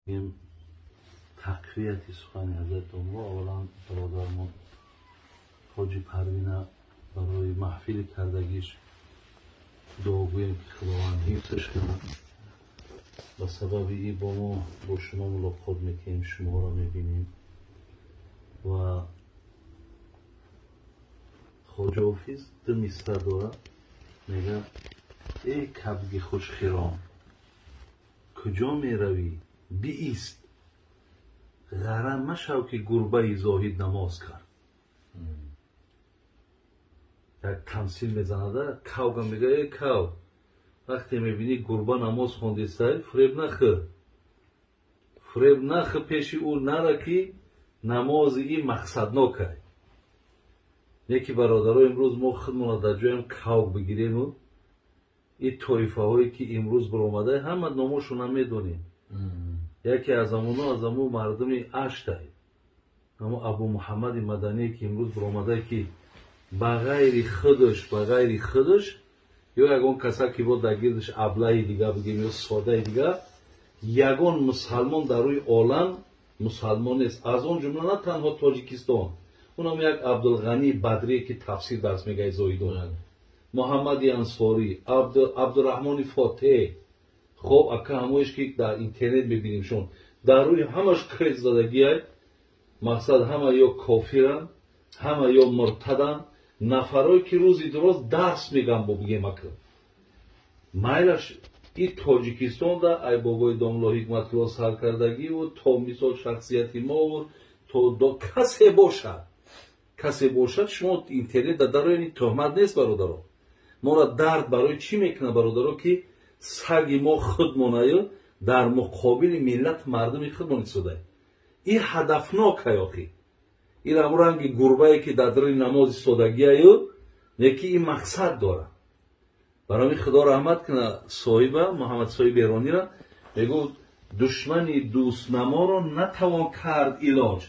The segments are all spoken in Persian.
این تقویتی سخنی ازتون و اولا برادرمون حاجی پروینه برای محفل کردگیش دعا گوییم که خداوند حفظش کنه. به سبب این با شما ملاقات میکنیم، شما را میبینیم و خواجه حافظ دو مصرع داره، میگه ای کبگ خوش خرام کجا میروی بیست غرم مشو که گربه زاهد نماز کرد. یک تمثیل میزنده، کوگا میگه ای کو وقتی میبینی گربه نماز خونده سای فریب نخه پیش او نره که نماز ای مقصد نکه. یکی برادرها امروز ما خودمون در جایم کوگ بگیریم و این طایفه هایی که امروز برآمده همه نامشون هم میدونیم. یکی از همون مردمی اشته اما ابو محمد مدنی که امروز برآمده که بغیر خودش یا یگان کسا که بود درگیردش ابله دیگه بگیم یا ساده دیگه یگان مسلمان در روی عالم مسلمان است. از اون جمله نه تنها تاجیکستان، اونم یک عبدالغنی بدری که تفسیر درس میگه زایدون، محمد انصاری، عبدالرحمن فاتح، خب اکا همویش که در اینترنت ببینیم شون در روی همش کریز زدگی های مقصد همه یا کافرن همه یا مرتدن نفرهایی که روزی درست درس میگن با بگیم اکا مایلش این تاجیکستان در ای بابای داملا حکمت الله سرکردگی و تا مثال شخصیتی ما و تا کسی باشد شما اینترنت در روی تهمت نیست برادرها. ما را درد برای چی میکنه برادرها که سگ ما خودمونه در مقابل ملت مردم خودمون ایستاده. این هدفناک آخی این رنگ گربه که در روی نماز ایستادگی یکی این مقصد داره. برای خدا رحمت کنه صاحب محمد صاحب ایرانی را میگو دشمن دوست نما را نتوان کرد علاج،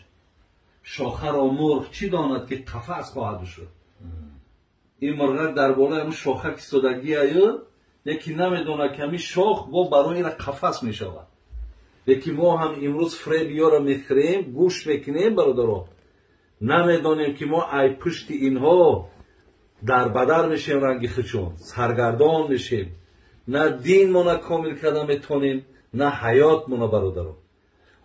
شاخه را مرغ چی داند که قفس خواهد شد. این مرغ در بالای همون شاخه ایستادگی یکی نمیدونه که همین شاخ با برای این قفس میشود. یکی ما هم امروز فریبیا را میخریم گوش بکنیم برادرها، نمیدونیم که ما ای پشت اینها در بدر میشیم رنگی خچون سرگردان میشیم، نه دین ما کامل کردن میتونیم نه حیات ما برادرها.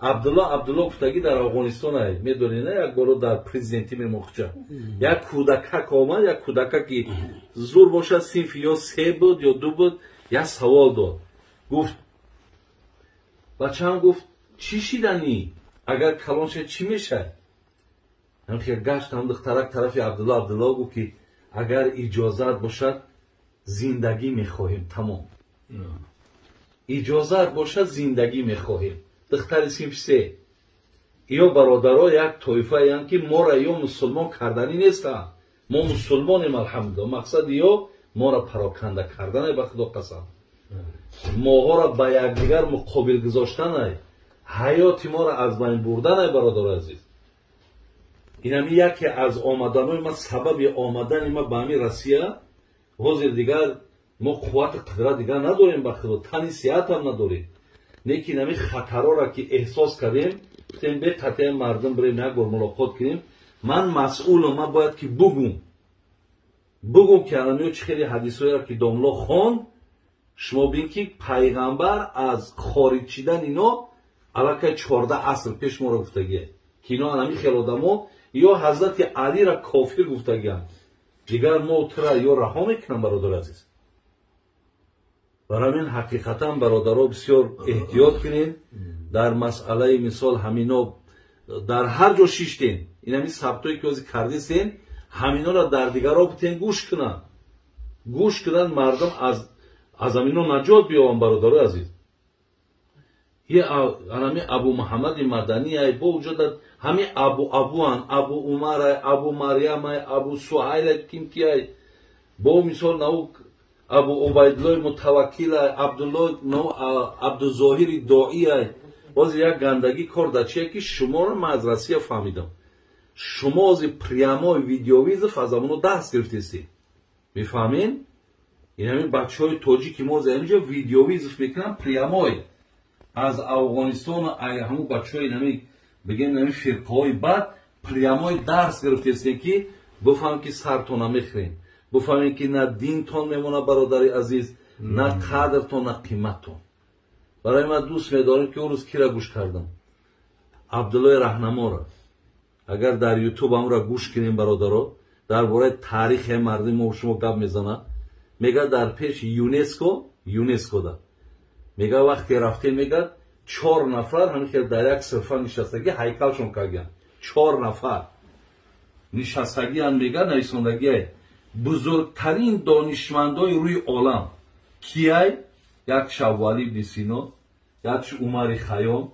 عبدالله گفتگی در افغانستان ای میدونی نه یک بارو در پرزیدنتی میمخچه یک کودک آمد، یک کودک که زور باشد صنف یا 3 بود یا 2 بود، یک سوال داد گفت بچه هم گفت چی شیدنی اگر کلان شد چی میشه؟ هم که گشت هم دخترک طرف عبدالله گفت که اگر اجازت باشد زندگی میخواهیم تمام، اجازت باشد زندگی میخواهیم. دختر صنف 3 یا برادرها یک طایفه یعنی که ما را یا مسلمان کردنی نیست، ما مسلمانیم الحمدلله، مقصد یا ما را پراکنده کردن به خدا قسم، ماها را به یکدیگر مقابل گذاشتن، حیات ما را از بین بردن. برادر عزیز این هم یکی از آمدن ما، سبب آمدن ما به همین روسیه حاضر دیگر ما قوت قدرت دیگر نداریم به خدا، تنی صحت هم نداریم. لیکن همین خطرها را که احساس کردیم گفتیم به تطیع مردم بریم یک بار ملاقات کنیم. من مسئولم، من باید که بگم که الان چه خیلی حدیثایی را که داملا خان شما بین که پیغمبر از خارج شدن اینا علاقه 14 عصر پیش ما را گفتگیه که اینا همین خیلی آدما یا حضرت علی را کافر گفتگیه دیگر ما ترا یا رها میکنم. برادر عزیز برای همین حقیقتا برادرها بسیار احتیاط کنین در مسئله مثال همینا در هر جا شیشتین این همین ثبتایی که وزی کردیستین همینا را در دیگر ها بتین گوش کنن مردم از همینا نجات بیاون. برادر عزیز یه همین ابو محمد مدنی ای با وجود همین ابو عمر ابو مریم ابو سهیل کیمتی ای با مثال نو ابو عبیدالله متوکل عبدالله نو عبدالظاهر داعی باز یک گندگی کار دچیه که شما رو مدرسه فهمیدم شما از پریامای ویدیویز فضامونو دست گرفتیستی میفهمین؟ این همین بچه های توجی که ما از اینجا ویدیویز میکنن پریامای از افغانستان ای همون بچهای نمی بگیم نمی فرقهای بعد پریامای درس گرفتید که بفهمید که سرتون نمیخرین، بفهمید که نه دینتون میمونه برادری عزیز، نه قدرتون نه قیمتتون. برای من دوست می‌دارم که اون روز کی را گوش کردم؟ عبدالله رهنما را. اگر در یوتیوب هم را گوش کنیم برادرها، درباره تاریخ مردم ما شما گپ میزنه، میگه در پیش یونسکو دا میگه وقتی رفته میگه 4 نفر همین که در یک صفحه نشستگی هیکلشون کردن، 4 نفر نشستگی هم میگه نویسندگی بزرگترین دانشمندای روی عالم کیای؟ یک ولی ابن سینا، یک عمر خیام،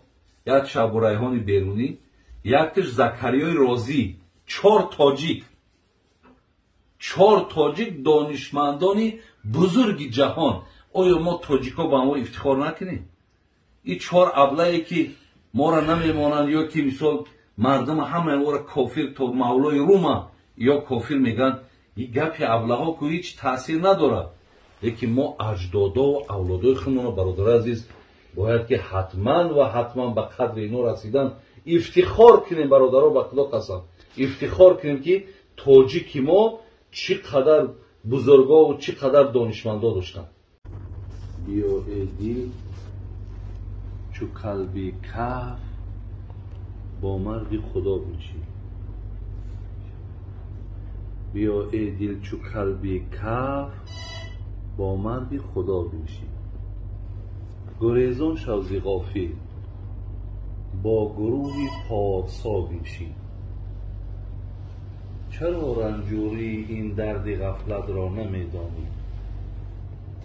یک ابو ریحان بیرونی، یکش زکریای رازی. 4 تاجیک دانشمندانی بزرگ جهان. آیا ما تاجیکا با ما افتخار نکنیم؟ این 4 ابله‌ای که ما را نمیمانند یا که مثال مردم همه ما را کافر تا مولای روم یا کافر میگن، این گپی ابله‌ها که هیچ تاثیر نداره. لیکن ما اجدادا و اولادای خودمون برادر عزیز باید که حتما به قدر اینا رسیدن افتخار کنیم برادرها، به خدا قسم افتخار کنیم که تاجیک ما چقدر بزرگا و چقدر دانشمندا داشتن. بیا ای دل چو قلبی کف با مرد خدا بنشی. بیا ای دل چو قلبی کف با مرد خدا بنشی. گریزان شو ز غافل با گروهی پارسا بنشی. چرا رنجوری این درد غفلت را نمیدانی؟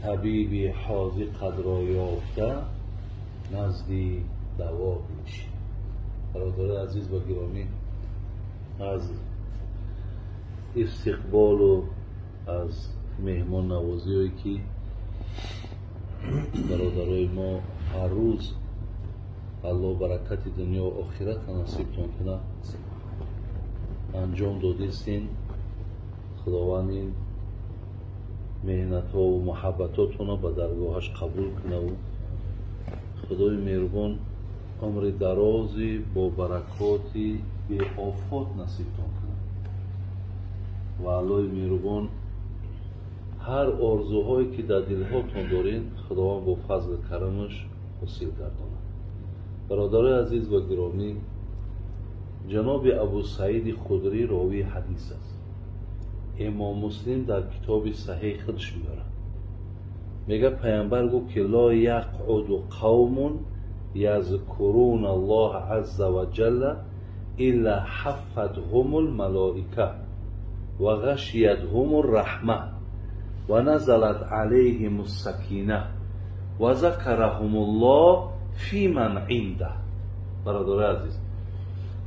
طبیبی حاذق را یافته نزدی دوا بنشی. برادر عزیز و گرامی، از استقبال و از مهمان نوازی هایی که برادرای ما هر روز الله برکت دنیا و آخرت نصیبتون کنه انجام دادیستین، خداوند این مهنت ها و محبتاتون رو به درگاهش قبول کنه و خدای مهربان عمر درازی با برکاتی به آفات نصیبتون کنه و الله مهربان هر آرزوهایی که در دلهاتون دارین خداوند با فضل کرمش حاصل گردانه. برادر عزیز و گرامی، جناب ابو سعید خدری راوی حدیث است. امام مسلم در کتاب صحیح خودش میاره، میگه پیامبر گفت که لا یقعد قوم یذکرون الله عز وجل الا حفتهم الملائکه و غشیتهم الرحمه و نزلت علیهم السکینه و ذکرهم الله فی من عنده. برادر عزیز،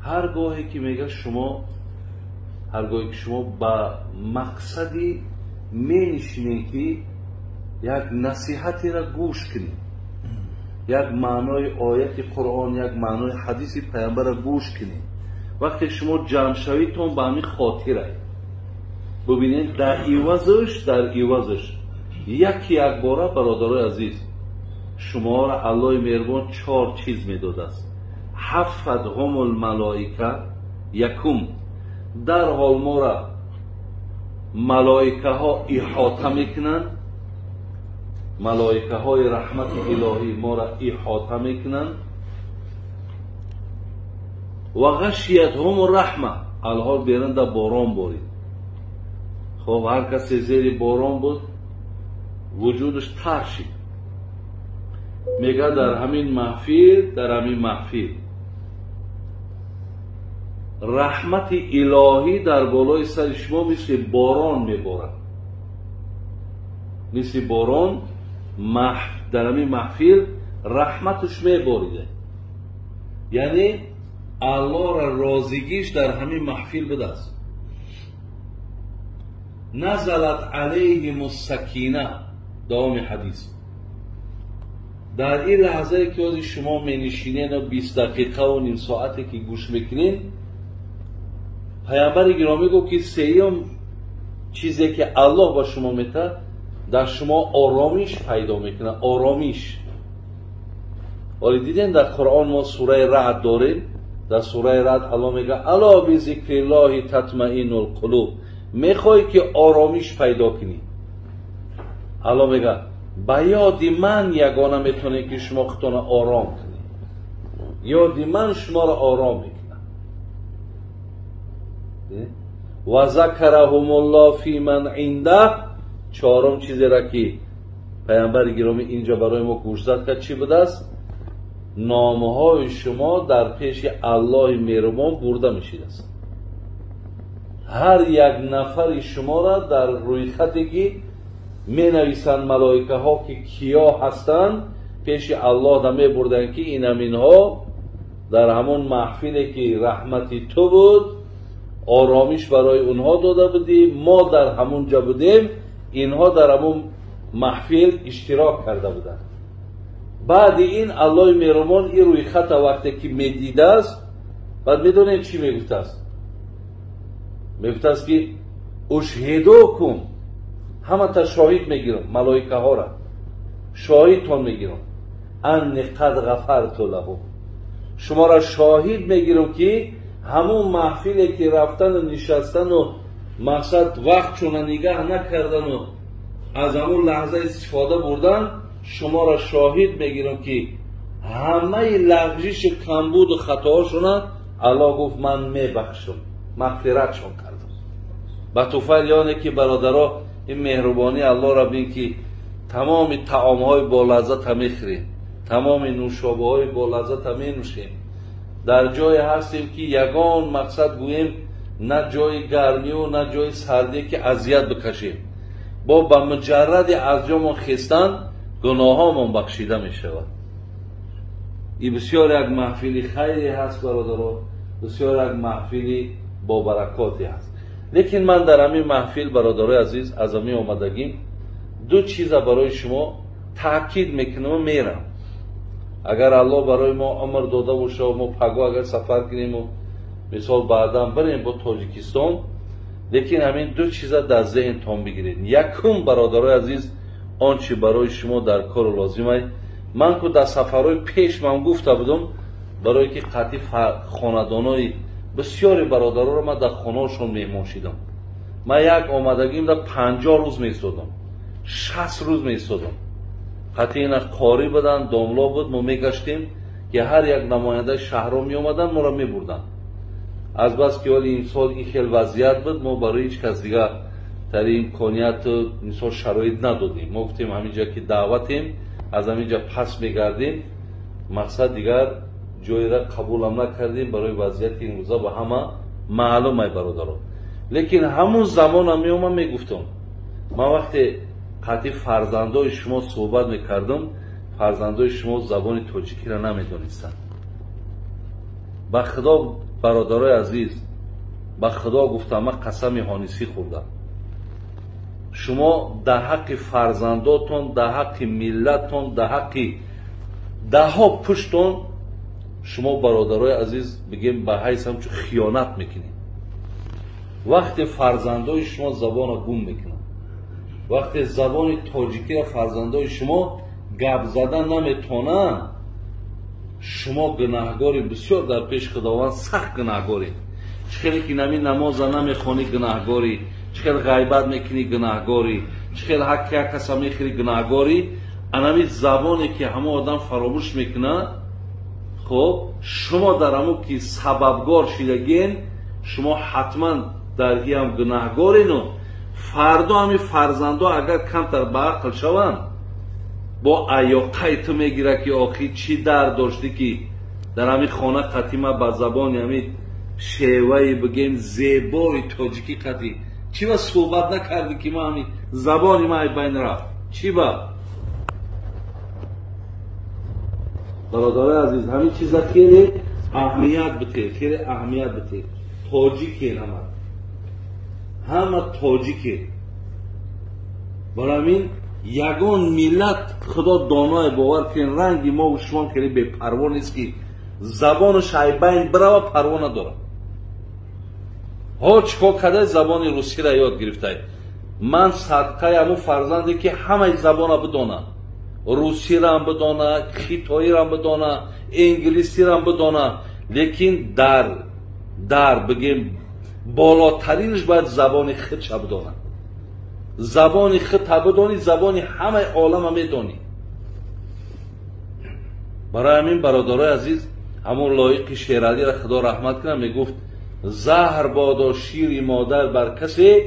هرگاهی که میگه شما به مقصدی می‌نشینید که یک نصیحتی را گوش کنید، یک معنای آیت قرآن، یک معنای حدیث پیامبر را گوش کنید، وقتی شما جمع شویدتون به همین خاطره ببینید در عوضش یک باره برادر عزیز شما را الله مهربان 4 چیز میداده است. حفظهم الملائکه، یکم در حال ما را ملائکه ها احاطه میکنند، ملائکه های رحمت الهی ما را احاطه میکنند و غشیتهم الرحمه، الحال بیرنده باران بارید. خب هر کسی زیر باران بود وجودش تر شد. میگه در همین محفل رحمت الهی در بالای سر شما مثل باران میبارد، مثل باران در همین محفل رحمتش میباریده. یعنی الله را راضیگیش در همین محفل بده است. نزلت علیهم السکینه، دوام حدیث. در این لحظه که از شما می نشینین و 20 دقیقه و نیم ساعتی که گوش میکنین، پیامبر گرامی گفت که سیوم چیزی که الله با شما میده در شما آرامش پیدا میکنه. ولی دیدین در قرآن ما سوره رعد داریم. در سوره رعد الله میگه الا بذکر الله تطمئن القلوب. میخوای که آرامش پیدا کنی، الله میگه با یاد من یگانه میتونه که شما خودتون آرام کنی. یاد من شما را آرام میکنه. و ذکرهم الله فی من عنده. چهارم چیزی را که پیامبر گرامی اینجا برای ما گوش زد که چی بوده است؟ نامهای شما در پیش الله مهربان برده میشید است. هر یک نفر شما را در روی خطی که می نویسند ملائکه ها که کیا هستند پیش الله دا می بردن که این امینها در همون محفلی که رحمتی تو بود آرامش برای اونها داده بودی، ما در همون جا بودیم، اینها در همون محفل اشتراک کرده بودند. بعد این الله مهربان این روی خط وقتی که می دیده است، بعد می دونیم چی می گفته است؟ می گفته است که اشهدوکم، همه تا شاهد می گیرم، ملائکه ها را شاهد تان می گیرم انی قد غفرت لهم. شما را شاهد می گیرم که همون محفلی که رفتن و نشستن و مقصد وقت چون نگاه نکردن و از همون لحظه استفاده بردن، شما را شاهد میگیرم که همه لغزش کمبود و خطاهاشون الله گفت من میبخشم، مغفرتشون کردم. با توفیل یعنی که برادرها این مهربانی الله را بین که تمام طعامهای با لذت میخوریم، تمام نوشابه های با لذت مینوشیم، در جای هستیم که یگان مقصد گوییم نه جای گرمی و نه جای سردی که اذیت بکشیم، با مجرد از جامون خستن گناهامون بخشیده می شود. این بسیار یک محفلی خیلی هست برادرها، بسیار یک محفلی با برکاتی هست. لیکن من در همین محفل برادرای عزیز از همین آمدگیم دو چیز برای شما تاکید میکنم و میرم. اگر الله برای ما عمر داده باشه و ما پگاه اگر سفر کنیم و مثال بعدا بریم با تاجیکستان، لیکن همین دو چیز در ذهن تان بگیرید. یکم برادرای عزیز آنچه برای شما در کار لازمه، من که در سفرهای پیش من گفته بودم برای که قطعی خاندانای بسیاری برادرها را من در خانه‌شون مهمان شدم. من یک آمدگیم در 50 روز میستادم، 60 روز میستادم. قطعی اینا قاری بودن، داملا بود، ما میگشتیم که هر یک نماینده شهرها می آمدن ما را میبردن. از بس که ولی این سال این خیلی وضعیت بود، ما برای هیچ کس دیگه در این امکانیت این سال شرایط ندادیم. ما گفتیم همینجا که دعوتیم از همینجا پس میگردیم، مقصد دیگر جایی را قبول هم نکردیم برای وضعیت این روزا به همه معلومه برادران. لیکن همون زمان هم میومم میگفتم، من وقتی قطعی فرزندای شما صحبت میکردم، فرزندای شما زبان تاجیکی را نمیدونستند. با خدا برادرای عزیز، با خدا گفتم، من قسم حانیسی خوردم، شما در حق فرزنداتون، در حق ملتون، در حق ده ها پشتون، شما برادرای عزیز بگیم به حیث همچون خیانت میکنید. وقتی فرزندای شما زبان گم میکنن، وقتی زبان تاجیکی را فرزندای شما گپ زدن نمیتونن، شما گناهگاری بسیار در پیش خداوند، سخت گناهگاری. چخیلی که نمی نماز نمیخوانی گناهگاری، چخیل غیبت میکنی گناهگاری، چخیل حق یک کس میخوری گناهگاری. انمی زبانی که همه آدم فراموش میکنه، خب شما در همون که سببگار شدگین، شما حتما در این هم گناهگارین و فردا همی فرزندا اگر کمتر به عقل شوند با عیاقه تو میگیره که آخی چی در داشتی که در همین خانه قطیمه با زبان همین شیوه بگیم زیبای تاجیکی قطعی چی با صحبت نکردی که ما همین زبانی ما بین رفت چی با برادرای عزیز. همین چیزا خیلی اهمیت بده، خیلی اهمیت بده. تاجیکی همه تاجیکی. برای همین یگان ملت خدا دانای باور کن، رنگی ما و شما که به پروا نیست که زبان شایبین برای پروا نداره. ها چکا کده زبان روسی را یاد گرفته. من صدقه همون فرزندی که همه زبان بدانم، روسی را هم بدانا، خیتایی را هم بدانا، انگلیسی را هم بدانا، لیکن در بگیم بالاترینش باید زبان خود چه بدانا. زبان خود بدانی، زبان همه عالم هم میدانی. برای همین برادرای عزیز، همون لایق شیرعلی را خدا رحمت کنه میگفت زهر بادا شیر مادر بر کسی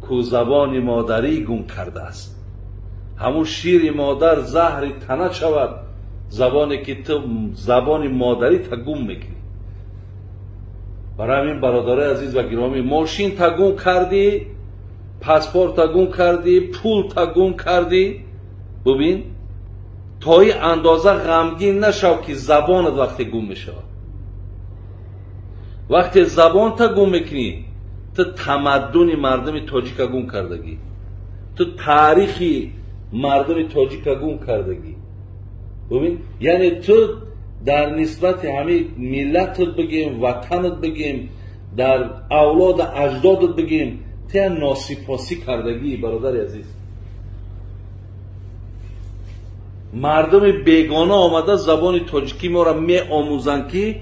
کو زبان مادری گم کرده است. همون شیر مادر زهر تنه شود زبانی که تو زبان مادری تا گم میکنی. برای همین برادرای عزیز و گرامی، ماشین تا گم کردی، پاسپورت تا گم کردی، پول تا گم کردی، ببین تا این اندازه غمگین نشو که زبانت وقتی گم میشه. وقتی زبان تا گم میکنی تو تمدن مردم تاجیک گم کردگی، تو تاریخی مردم تاجیک گم کردگی. ببین یعنی تو در نسبت همه ملتت بگیم، وطنت بگیم، در اولاد اجدادت بگیم، تو ناسپاسی کردگی. برادر عزیز، مردم بیگانه آمده زبان تاجیکی ما را می آموزند که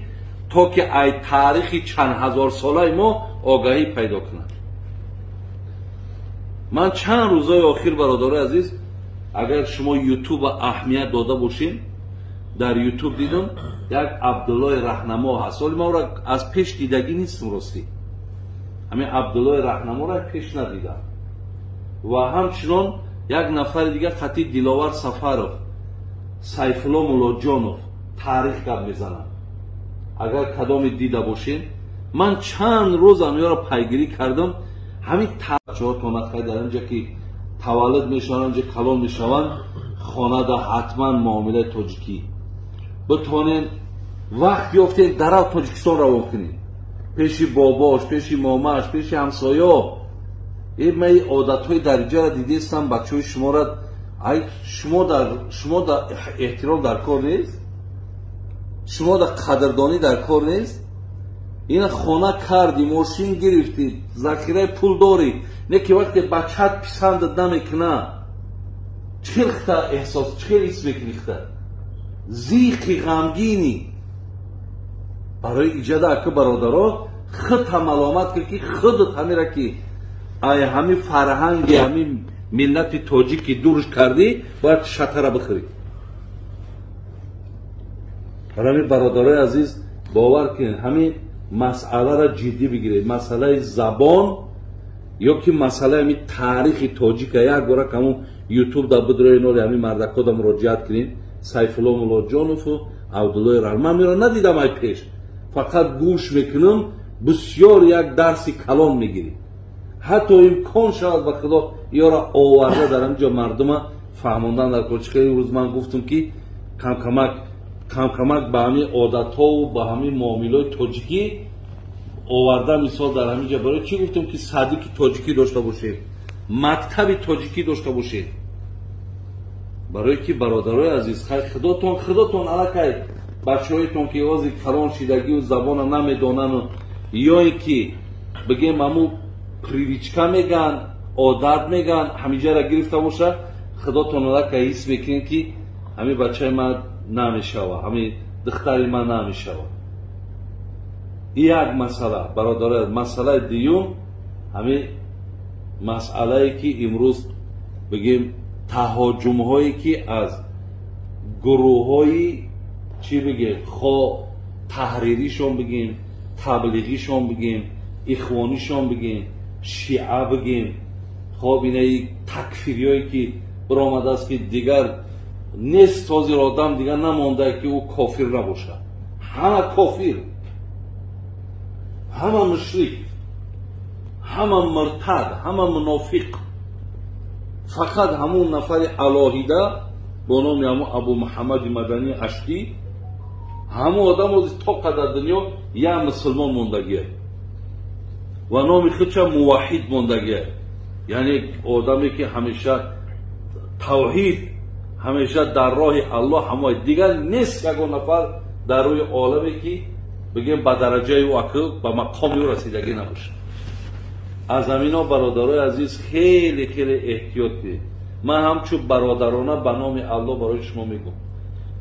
تا که ای تاریخی چند هزار ساله ما آگاهی پیدا کنند. من چند روزای آخر برادر عزیز، اگر شما یوتیوب اهمیت داده باشین، در یوتیوب دیدم یک عبدالله رهنما هست. ولی ما را از پیش دیدگی نیستم راستی. همین عبدالله رهنما را پیش ندیدم. و همچنان یک نفر دیگر خطیب دلاور سفرов، سیفالله مولاجانov تاریخ گپ میزنند. اگر کدام دیده باشین، من چند روز امیها را پیگیری کردم. همین چهار تا نفر در اینجا که تولد میشوند، اینجا کلان میشوند، خانه دا حتما معامله تاجیکی بتونین وقت بیافتین در تاجیکستان روان کنین، پیش باباش، پیش ماماش، پیش همسایه. این من عادت های درجه را دیدیستم. بچه های شما را شما در احترام در کار نیست، شما در قدردانی در کار نیست. این خانه کردی، ماشین گرفتی، ذخیره پول داری، نه که وقتی بچه‌ت پسندت نمیکنه چه احساس، چه حس میکنی؟ زیقی غمگینی. برای ایجاد اکه برادرها خود هم علامت کرد که خودت همین را که همین فرهنگ همین ملت تاجیکی دورش کردی باید شطر بخوری. برای برادرای عزیز باور کنید همین مسئله را جدی بگیرید. مسئله زبان یا که مسئله همین تاریخ تاجیک، یک بار که همون یوتیوب دا بدروی نوری همین مردکا دا مراجعت کنید، سیفالله مولاجانov و عبدالله رهنما. من میرا ندیدم ای پیش، فقط گوش میکنم، بسیار یک درسی کلان میگیرید. حتی امکان شود به خدا یارا آورده در اینجا مردم فهماندن در کلچکه. روز من گفتم که کم کمک به همین عادت ها و به همین معامله تاجیکی آورده. مثال در همینجا برای چی گفتم که صدیق تاجیکی داشته باشه، مکتب تاجیکی داشته باشه. برای که برادرای عزیز خداتون علاقه بچه هایتون که آوازی کلان شیدگی و زبان نمیدانن یا که بگیم همون پریویچکا میگن، عادت میگن، همیجا را گرفته باشه، خداتون علاقه حس میکنید که همین بچه من نمیشوه، همین دختری من نمیشوه. یک مسئله برادرای، مسئله دیوم همین مسئله که امروز بگیم تهاجم هایی که از گروه های چی بگیم تحریریشون بگیم، تبلیغیشون بگیم، اخوانیشون بگیم، شیعه بگیم، اینه تکفیری هایی که برآمده است که دیگر نیست، تازه آدم دیگر نمانده که او کافر نباشه. همه کافر، همه مشرک، همه مرتد، همه منافق. فقط همون نفر الهیده با نام همون ابو محمد مدنی اشتی، همون آدم از تا قدر دنیا یه مسلمان موندگیه و نام خودش موحد موندگیه. یعنی آدمی که همیشه توحید، همیشه در راه الله همه دیگر نیست. یک نفر در روی عالمی که بگیم به درجه او اکل به مقام او رسیدگی نباشه. از همینا برادرای عزیز خیلی خیلی احتیاط کنید. من همچون برادرانه به نام الله برای شما میگم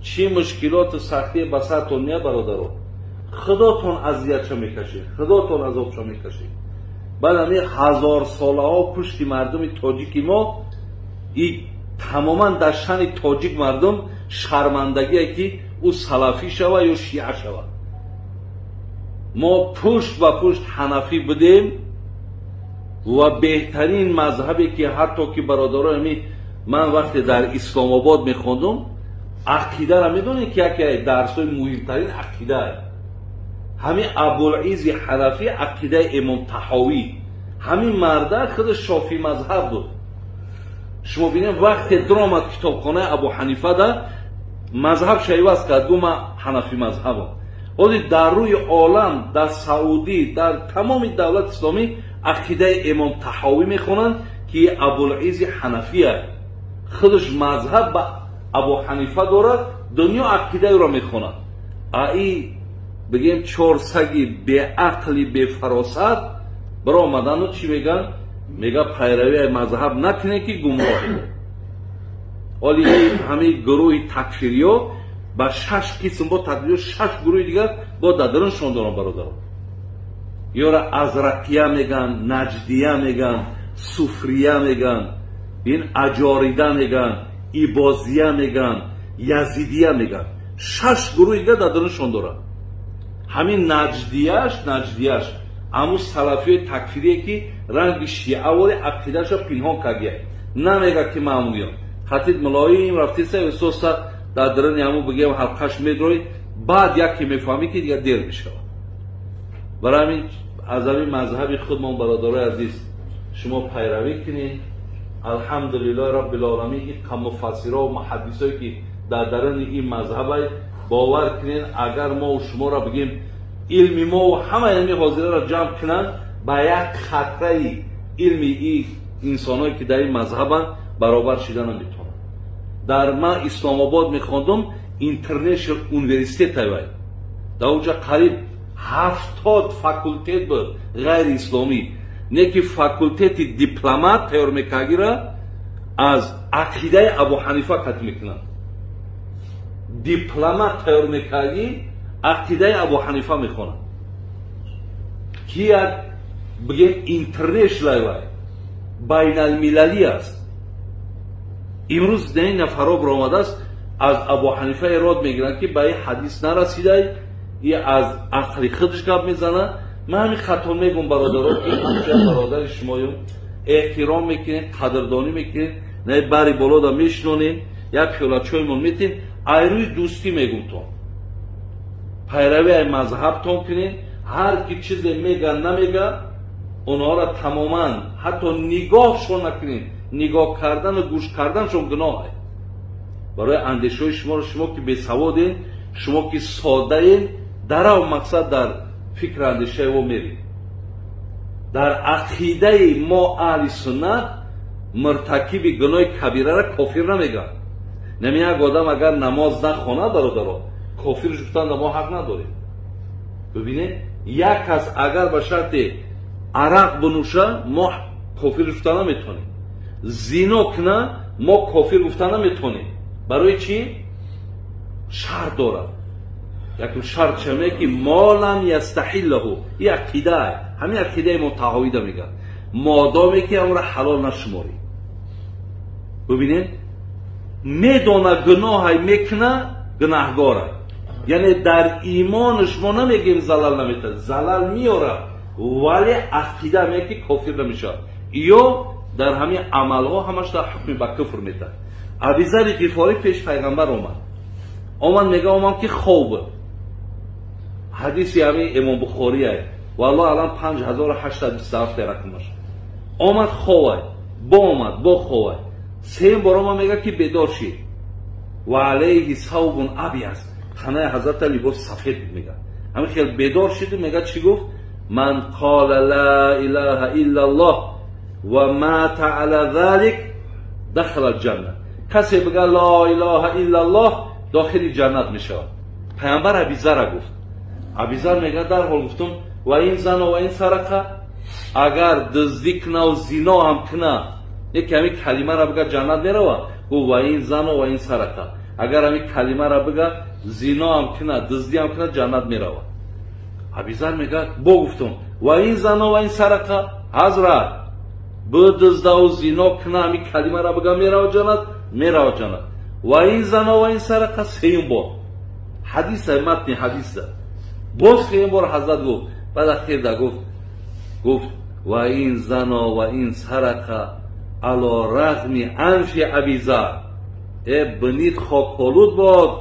چی مشکلات و سختی به سرتون میاد برادران، خداتون اذیت چه میکشید، خداتون عذاب چه میکشید. بعد همین 1000 ساله ها پشت مردم تاجیک ما تماما در شان تاجیک مردم شرمندگی که او سلفی شود یا شیعه شود. ما پشت و پشت حنفی بودیم و بهترین مذهبی که حتی که برادران من وقتی در اسلام آباد میخوندم عقیده را میدونید که یکی درسای مهمترین عقیده همین ابوالعز حنفی عقیده امام طحاوی، همین مرد خود شافعی مذهب بود. شما ببینید وقتی درآمد کتابخانه ابو حنیفه ده مذهب شیوه کرد گفت من حنفی مذهبم. ولی در روی عالم در سعودی در تمام دولت اسلامی عقیده امام طحاوی میخونن که ابوالعز حنفی است، خودش مذهب با ابو حنیفه دارد، دنیا عقیده او را میخونن. ای بگیم چهار سگی به عقلی به فراست برای آمدن چی میگن؟ میگه پیروی مذهب نکنه که گمراهی. ولی همه گروه تکفیری ها با 6 قسم با تقریبا 6 گروه دیگر با دادرشون دارن برادران. یا را ازرقیه میگن، نجدیه میگن، صوفریه میگن، این اجاریده میگن، ایبازیه میگن، یزیدیه میگن. 6 گروه دیگر دادرشون دارن. همین نجدیهش امو سلفی تکفیریه که رنگ شیعه ولی عقیدهش پنهان کرده نمیگه که معمولیه. خطیب ملایی رفتی سه احساس در درن امو بگیم حلقش میدروی بعد یکی میفهمی که دیگه دیر میشه. برای همین از این مذهبی خودمون برادرای عزیز شما پیروی کنین. الحمدلله رب العالمین این کم مفسرها و محدثایی که در درن این مذهب باور کنین اگر ما و شما را بگیم علم ما و همه علمی حاضره را جمع کنن با یک خطره علمی این انسانایی که در این مذهبن برابر شدن نمیتونن. در من اسلام آباد میخوندم اینترنشنال یونیورسیتی تایوای در اونجا قریب 70 فاکولتت بود غیر اسلامی نه که فاکولتت دیپلمات تیار میکردی را از عقیده ابو حنیفه قطع میکنن. دیپلمات تیار میکردی عقیده ابو حنیفه میخونن که یک بگیم اینترنشنال بین المللی است. امروز در این نفرها برآمده است از ابو حنیفه ایراد میگیرن که به این حدیث نرسیده یا از عقل خودش گپ میزنه. من همین خطا میگم برادران که همچنین برادر شمایون احترام میکنید قدردانی میکنید نه بری بالا دا میشنونید یک پیاله چایمون میتین ایروی دوستی میگم تو پیروی مذهب تون کنید. هر کی چیزی میگن نمیگه اونها را تماما حتی نگاهشون نکنید. نگاه کردن و گوش کردنشون گناهه. برای اندیشه شما که بی‌سوادین، شما که ساده‌این در اون مقصد در فکر اندیشه و میرید. در عقیده ما اهل سنت مرتکب گناه کبیره را کافر نمیگن. نمیگه یک آدم اگر نماز نخونه برادران کافر گفتن ما حق نداریم. ببینید یک کس اگر به شرط عرق بنوشه ما کافر گفتن نمیتونیم. زنا کنه ما کافر گفتن نمیتونیم. برای چی؟ شرط داره. یکی شرط چمه که ما لم یستحله این عقیده همین عقیده متحوی ده میگه مادامی که امر حلال نشماری. ببینید میدونه گناه میکنه گناهگاره. یعنی در ایمانش ما نمیگیم زلال نمیتونه زلال میاره ولی عقیده میگه که کافر نمیشه یا در همین عملها همش در حکم به کفر میده. ابوذر غفاری پیش پیغمبر اومد میگه که خوبه حدیثی همین امام بخاری است والله الان 5827 رقمش اومد خوبه با خوبه سه بار میگه که بیدار شید و علیه ثوب ابیض خانه حضرت لباس سفید میگه همین خیلی بیدار شد میگه چی گفت من قال لا اله الا الله و مات علی ذلك دخل الجنه. کسی بگه لا اله الا الله داخل جنت میشه. پیامبر ابوذر گفت. ابوذر میگه در حال گفتم و این زن و این سرقه اگر دزدی کنه و زنا هم کنه یکی همین کلمه را بگه جنت میروه و این زن و این سرقه اگر همین کلمه را بگه زنا هم کنه دزدی هم کنه جنت میروه ابیذر میگه گفتم و این زن و این سرقه حضرت بدزده و زنا کنه همین کلمه را بگه میروه جنت و این زن و این سرقه سیم بار حدیثه متن حدیثه باز که این بار حضرت گفت بعد اخیر دا گفت و این زن و این سرقه علا رغم انف ابیذر بنید خاکالود باد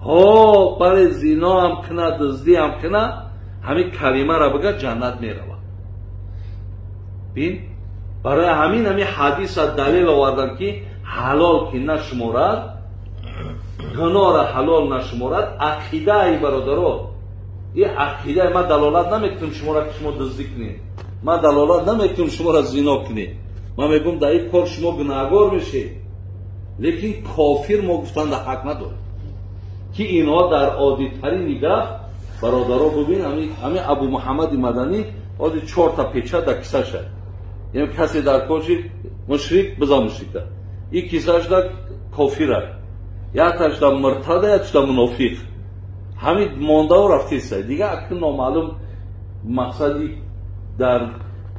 ها برای زنا هم کنه دزدی هم کنه همین کلمه را بگه جنت میروه بین برای همین حدیث دلیل آوردن که حلال که نشمرد گناه را حلال نشمرد عقیده ای برادرها این عقیده ما دلالت نمیکنم شما را که شما دزدی کنید ما دلالت نمیکنم شما را زنا کنید ما میگم در این کار شما گناهگار میشید لیکن کافر ما گفتن در حق نداره که اینها در عادی ترین نگاه برادرها ببین همین ابو محمد مدنی عادی 4 تا پیچه در کیسه شد یعنی کسی در کارشی مشرک بزا مشرکه این کیسهش در کافره یا تاش در مرتده یا تاش در منافق همین مانده و رفتیسته دیگه اکنون نامعلوم مقصدی در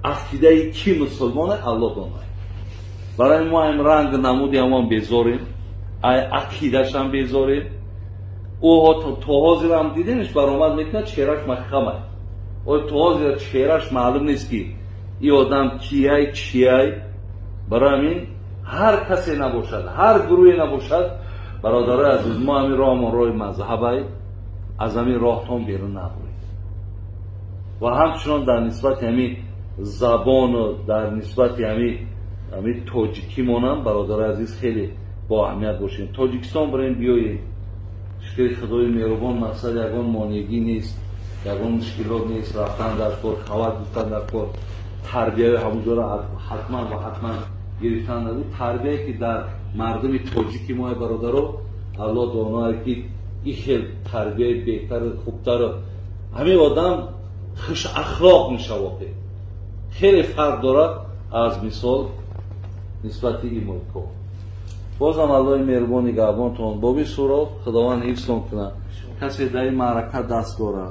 عقیده کی مسلمانه الله دانه برای ما هم رنگ نمودی هم بیزاریم عقیدش هم بیزاریم او تو حاضر هم دیدینش برآمد میکنه چهرش مخمه او تو حاضر چهرش معلوم نیست که این آدم کیه چیه برای همین هر کسی نباشد هر گروهی نباشد برادرای عزیز ما همین راه مذهبی از همین راهتون بیرون نبرید و همچنان در نسبت همین زبان و در نسبت همین تاجیکی مونم برادرای عزیز خیلی با اهمیت باشیم تاجیکستان برین بیایید شکر خدای مهربان مقصد یگان مانعگی نیست یگان مشکلات نیست رفتن در کار خواهد گفتن در کار تربیه همونجا را حتما گرفتن دارید تربیه که در مردم تاجیکی ما برادرها الله دانه که این خیلی تربیه بهتر خوبتر همین آدم خوش اخلاق میشه واقع خیلی فرق دارد از مثال نسبت این ملکا بازم الله مهربان نگهبانتون بابی سورا خداوند حفظتون کنه کسی در این معرکه دست داره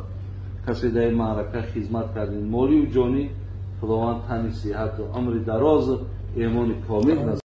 کسی در این معرکه خدمت کردین مالی و جانی خداوند تنی صحت و عمر دراز ایمان کامل